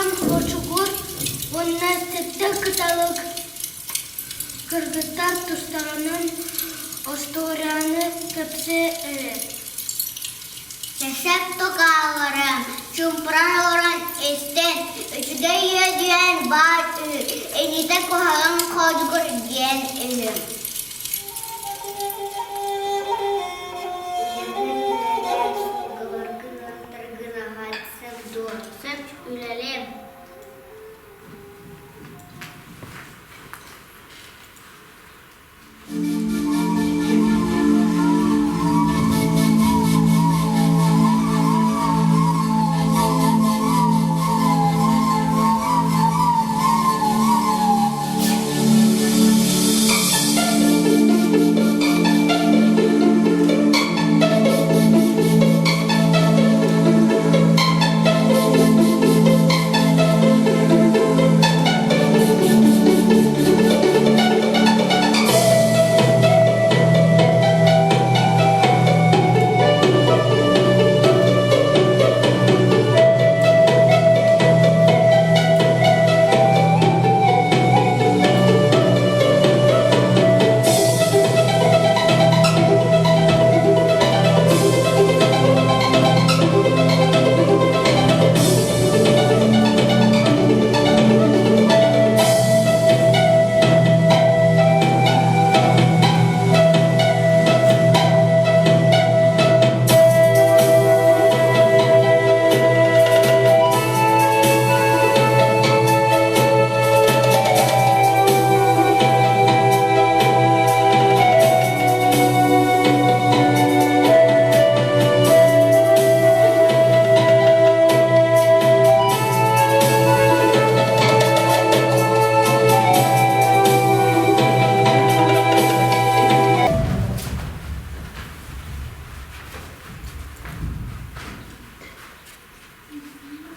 Куахан Хочугур, университетте кыталык кыргызстан тустарынын Остуоруяны көпсі Сәсәп тоқаларым, чумпыран оран эстен, үчүгэй үөдүйээн бар эните кухалан Хочугур диэн элим.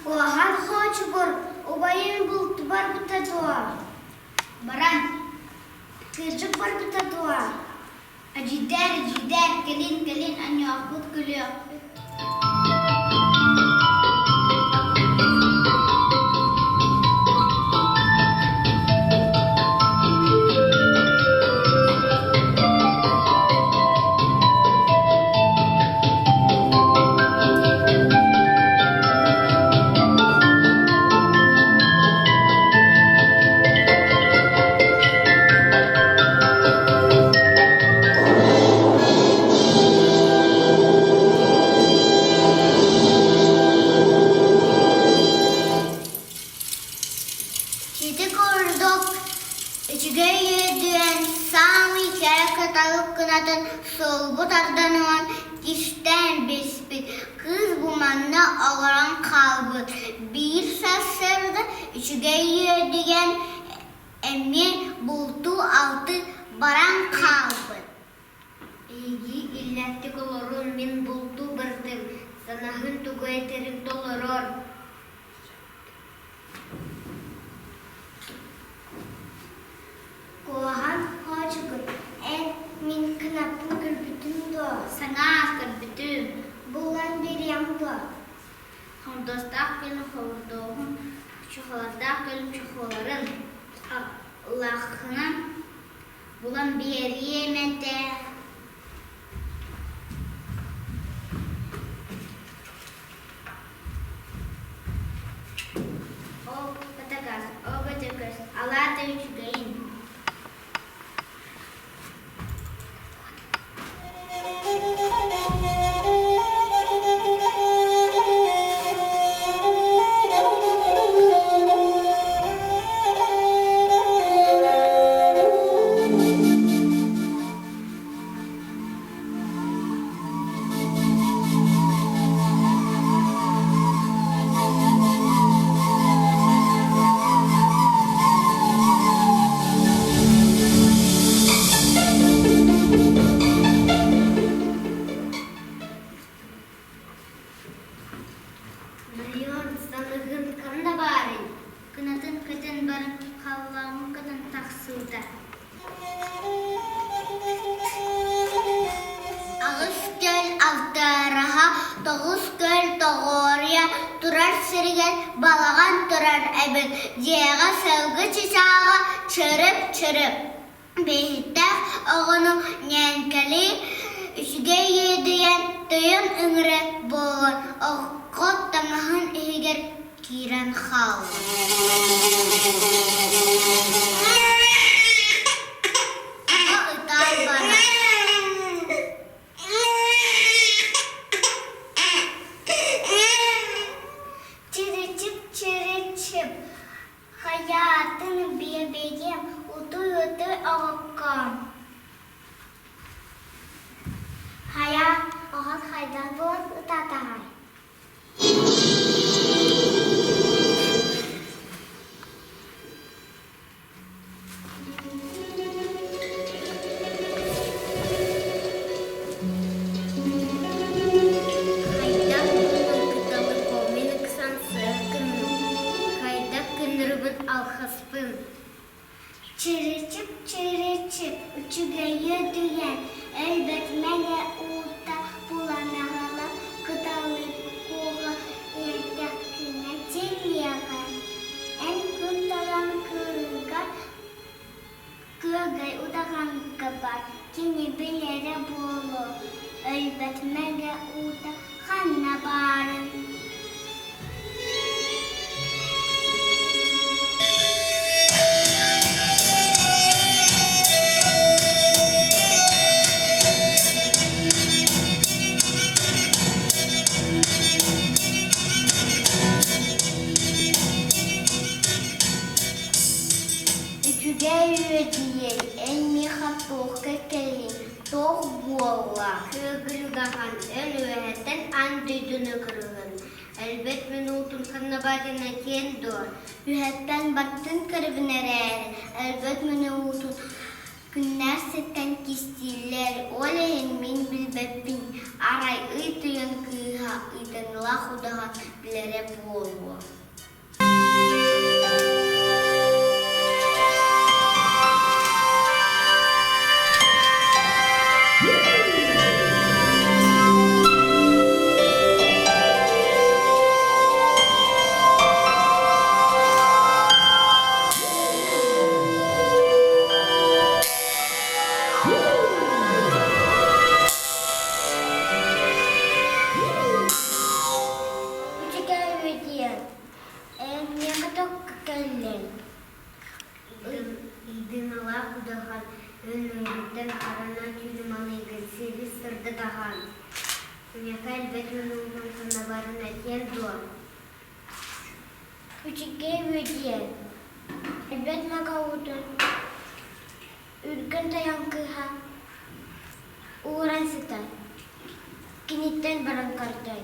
Куахан Хочугур, убайын булты бар бітатуа. Баран, кыржық бар бітатуа. Ажидар, келин, аньяқбыт күліяқбыт. Үчүгэй үөдүйээн самый кәрі кыталык кынатын солбут ардануан тиштен беспит. Кыз буманна олоран қалбыт. Bir сасырды үчүгэй үөдүйээн эммен булту алты баран қалбыт. Эги илләттик олорун мен булту бырдым. Санахын тугайтерик долорор. Куахан Хочугур, мен кынаппын көрбүтүм до. Саңа көрбүтүм. Булан берем до. Хондостақ келім хордоғым, чухалардақ келім чухаларын. Лақынан булан беременте. О, патагас, алата үчүгэйин. турар сирген балаган турар эбин жега сылгы чисага чырып бейттак огону нянкали Үчүгэй тыйын ыңыры болон оккот таңаһын эгер кирен хал. Чиричип хаятын бебегем утой оғыққан. Хая оған хайдан болын ұтатағай. Çırıçıp Үчүгэй elbet mene uta bulanağala kıdalı kuğa yerdekine çeliyağa en kutalan kırgay udağan kabar kini bilere bolu elbet mene uta hanna barın. Үөдүйээн элмиха туохка келин туох буолла кыгылгахан өлүөһэттен ан дүйдүнө кырыгын элбет минутун ханнабатына кен дор үһэттен баттын кырыбынарээр элбет минутун күннär сеттен кистиллер олеһин мин билбеппин арай ыйтыйын кыыһа ыйтыныла худахан билере буолуо. Идыныла худахан өнүрүттен карана тюрманыгын сери сырдыгахан. Уняка элбет минутун ханнабарына кен дор. Үчүгэй элбет магаутун үргөн таянкыха ууран сыта киниттен баран картай.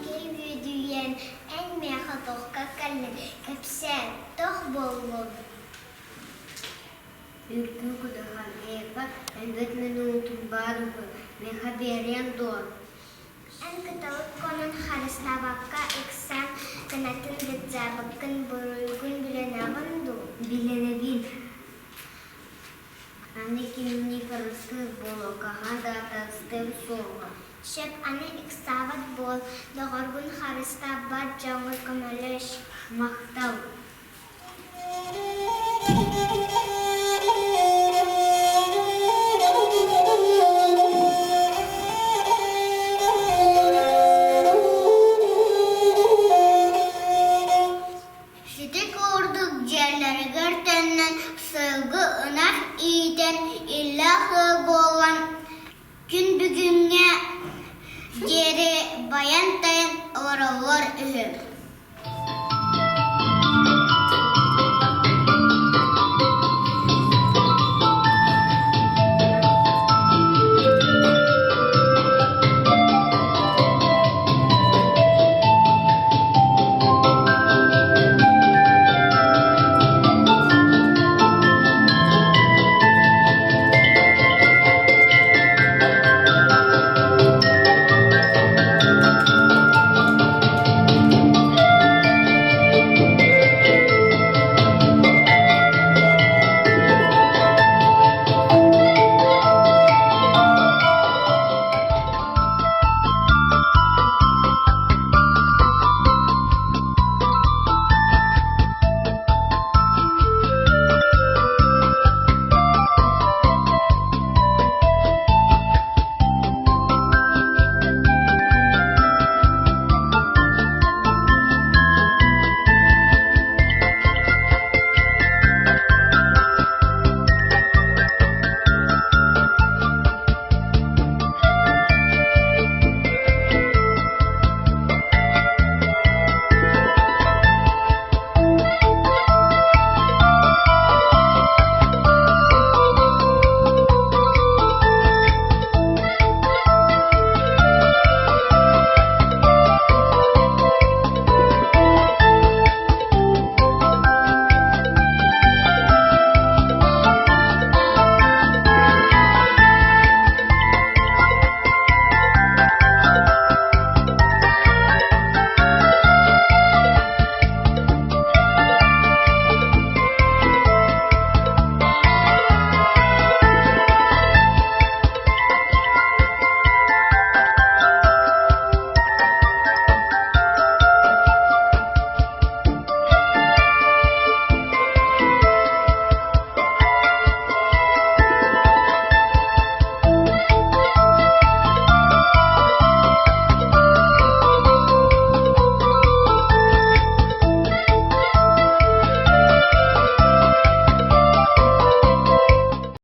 Үөдүйээн эн меха тохка калле кепсен тох боллун. Үркү кудахан эпа элбет минутун баарыгы меха берен дор. Эн кыталык конун харыстабакка эксен кынатын дытжабыккын буруйгун биленагын ду. Биленебин. Аны кинини парыскы болокахан да атастын солга. Шеп аны иксават бол, догоргун харыста бар жаңы көмөлөш мактау. Шитик ордук жерлери гөртөннөн сылгы ынак ийтен иллахы болған күн бүгүнгө жери баян тайын оролор Төр.